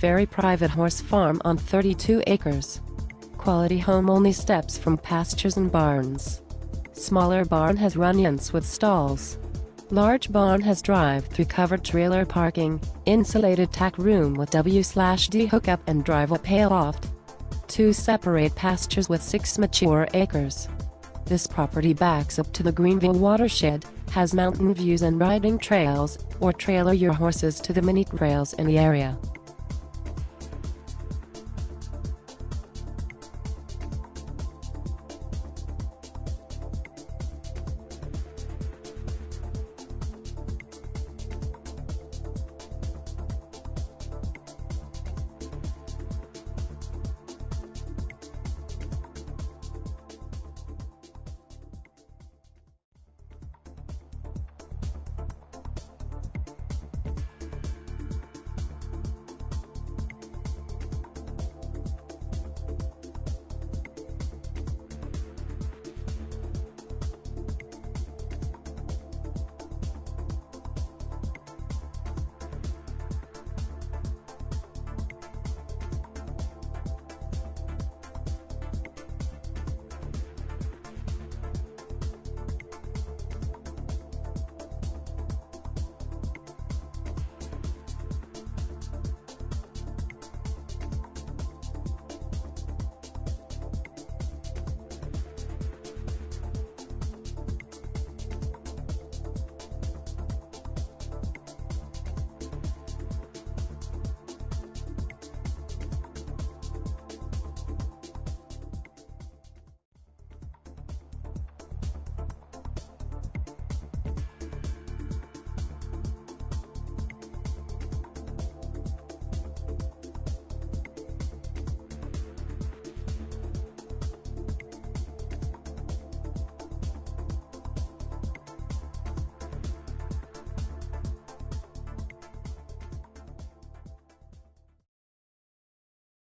very private horse farm on 32 acres. Quality home only steps from pastures and barns. Smaller barn has run-ins with stalls. Large barn has drive-through covered trailer parking, insulated tack room with W/D hookup and drive-up loft. 2 separate pastures with 6 mature acres. This property backs up to the Greenville watershed, has mountain views and riding trails, or trailer your horses to the mini trails in the area.